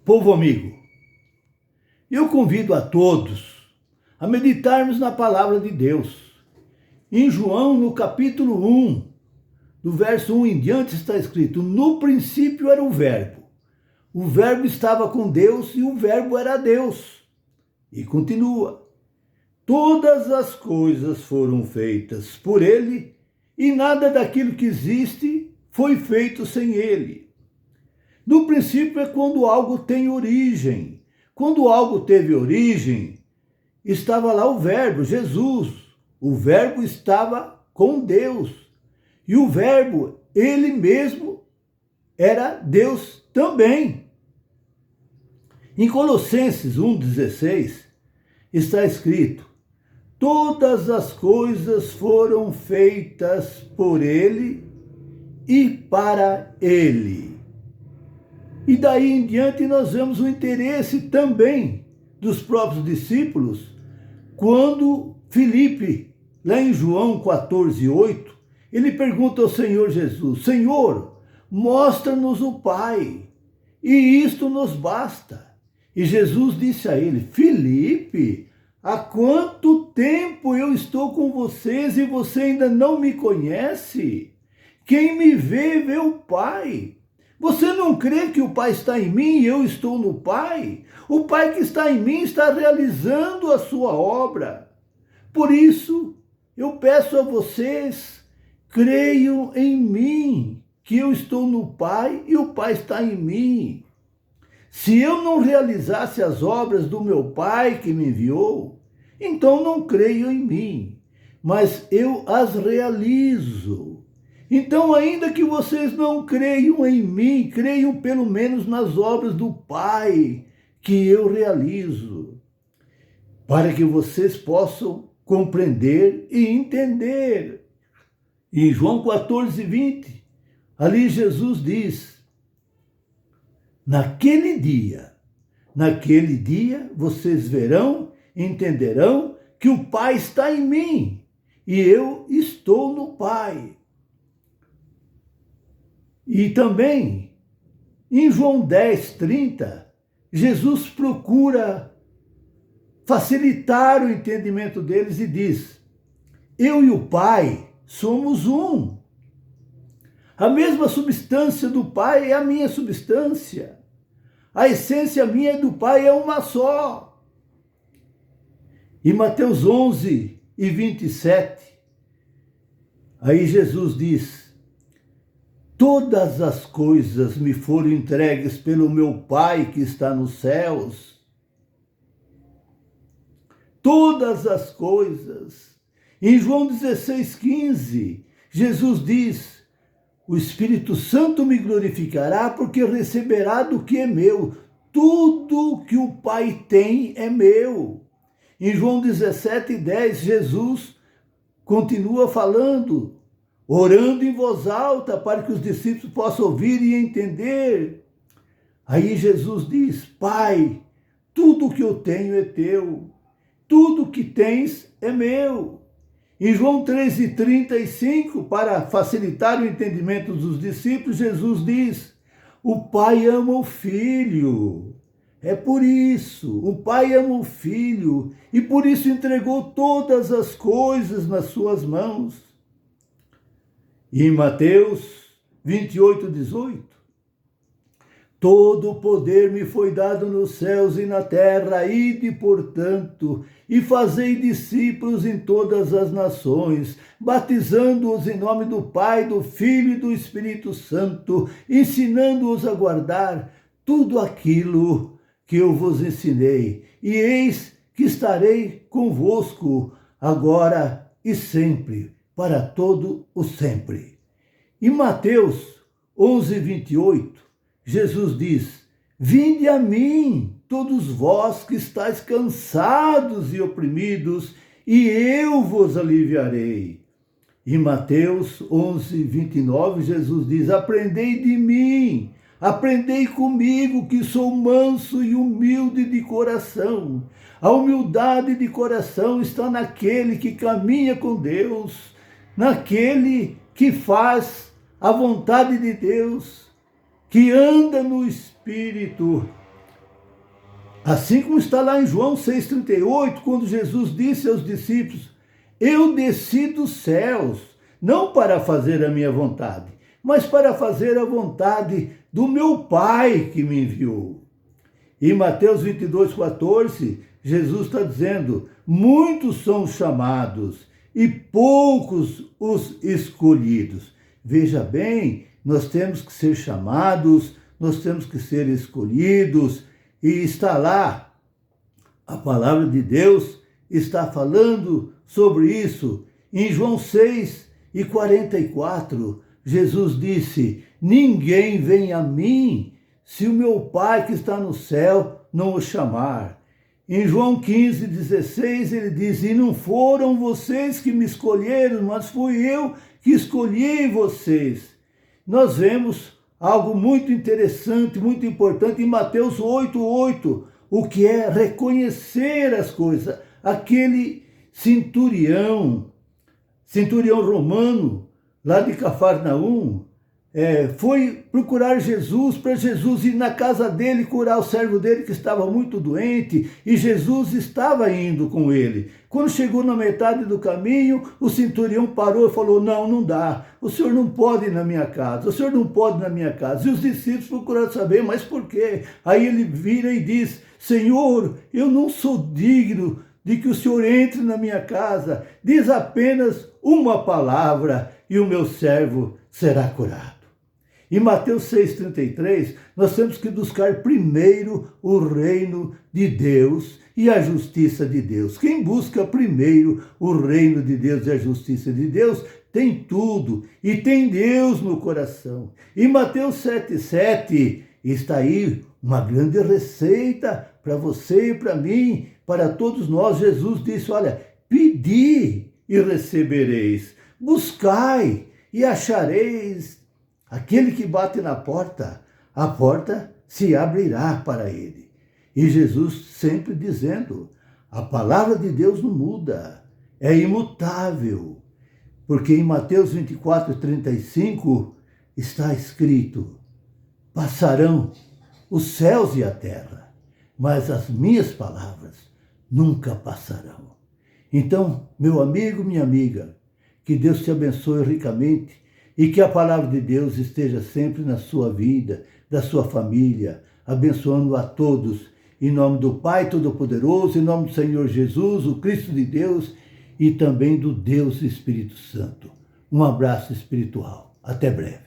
Povo amigo, eu convido a todos a meditarmos na palavra de Deus. Em João, no capítulo 1, do verso 1 em diante, está escrito: no princípio era o Verbo estava com Deus e o Verbo era Deus. E continua: todas as coisas foram feitas por ele e nada daquilo que existe foi feito sem ele. No princípio é quando algo tem origem. Quando algo teve origem, estava lá o Verbo, Jesus. O Verbo estava com Deus. E o Verbo, ele mesmo, era Deus também. Em Colossenses 1,16 está escrito: todas as coisas foram feitas por ele e para ele. E daí em diante nós vemos o interesse também dos próprios discípulos, quando Filipe, lá em João 14:8, ele pergunta ao Senhor Jesus: Senhor, mostra-nos o Pai, e isto nos basta. E Jesus disse a ele: Filipe, há quanto tempo eu estou com vocês e você ainda não me conhece? Quem me vê, vê o Pai. Você não crê que o Pai está em mim e eu estou no Pai? O Pai que está em mim está realizando a sua obra. Por isso, eu peço a vocês, creiam em mim, que eu estou no Pai e o Pai está em mim. Se eu não realizasse as obras do meu Pai que me enviou, então não creio em mim, mas eu as realizo. Então, ainda que vocês não creiam em mim, creiam pelo menos nas obras do Pai que eu realizo, para que vocês possam compreender e entender. Em João 14:20, ali Jesus diz: naquele dia vocês verão, entenderão que o Pai está em mim e eu estou no Pai. E também, em João 10:30, Jesus procura facilitar o entendimento deles e diz: eu e o Pai somos um. A mesma substância do Pai é a minha substância. A essência minha e do Pai é uma só. Em Mateus 11:27, aí Jesus diz: todas as coisas me foram entregues pelo meu Pai que está nos céus. Todas as coisas. Em João 16:15, Jesus diz: o Espírito Santo me glorificará porque receberá do que é meu. Tudo que o Pai tem é meu. Em João 17:10, Jesus continua falando, orando em voz alta para que os discípulos possam ouvir e entender. Aí Jesus diz: Pai, tudo que eu tenho é teu, tudo que tens é meu. Em João 13:35, para facilitar o entendimento dos discípulos, Jesus diz: o Pai ama o Filho. É por isso, o Pai ama o Filho e por isso entregou todas as coisas nas suas mãos. E em Mateus 28:18, todo o poder me foi dado nos céus e na terra, ide, portanto, e fazei discípulos em todas as nações, batizando-os em nome do Pai, do Filho e do Espírito Santo, ensinando-os a guardar tudo aquilo que eu vos ensinei. E eis que estarei convosco agora e sempre, para todo o sempre. Em Mateus 11:28, Jesus diz: vinde a mim, todos vós que estáis cansados e oprimidos, e eu vos aliviarei. Em Mateus 11:29, Jesus diz: aprendei de mim, aprendei comigo, que sou manso e humilde de coração. A humildade de coração está naquele que caminha com Deus, naquele que faz a vontade de Deus, que anda no Espírito, Assim como está lá em João 6,38, quando Jesus disse aos discípulos: eu desci dos céus, não para fazer a minha vontade, mas para fazer a vontade do meu Pai que me enviou. Em Mateus 22,14, Jesus está dizendo: muitos são os chamados e poucos os escolhidos. Veja bem, nós temos que ser chamados, nós temos que ser escolhidos, e está lá, a palavra de Deus está falando sobre isso. Em João 6,44, Jesus disse: ninguém vem a mim se o meu Pai que está no céu não o chamar. Em João 15,16 ele diz: e não foram vocês que me escolheram, mas fui eu que escolhi vocês. Nós vemos algo muito interessante, muito importante em Mateus 8,8, o que é reconhecer as coisas. Aquele centurião romano, lá de Cafarnaum, foi procurar Jesus, para Jesus ir na casa dele curar o servo dele que estava muito doente, e Jesus estava indo com ele. Quando chegou na metade do caminho, o centurião parou e falou: não dá, o senhor não pode ir na minha casa, o senhor não pode ir na minha casa. E os discípulos procuraram saber, mas por quê? Aí ele vira e diz: Senhor, eu não sou digno de que o senhor entre na minha casa, diz apenas uma palavra e o meu servo será curado. Em Mateus 6,33, nós temos que buscar primeiro o reino de Deus e a justiça de Deus. Quem busca primeiro o reino de Deus e a justiça de Deus tem tudo e tem Deus no coração. Em Mateus 7,7 está aí uma grande receita para você e para mim, para todos nós. Jesus disse: olha, pedi e recebereis, buscai e achareis. Aquele que bate na porta, a porta se abrirá para ele. E Jesus sempre dizendo: a palavra de Deus não muda, é imutável. Porque em Mateus 24,35 está escrito: passarão os céus e a terra, mas as minhas palavras nunca passarão. Então, meu amigo, minha amiga, que Deus te abençoe ricamente e que a palavra de Deus esteja sempre na sua vida, da sua família, abençoando a todos, em nome do Pai Todo-Poderoso, em nome do Senhor Jesus, o Cristo de Deus, e também do Deus Espírito Santo. Um abraço espiritual. Até breve.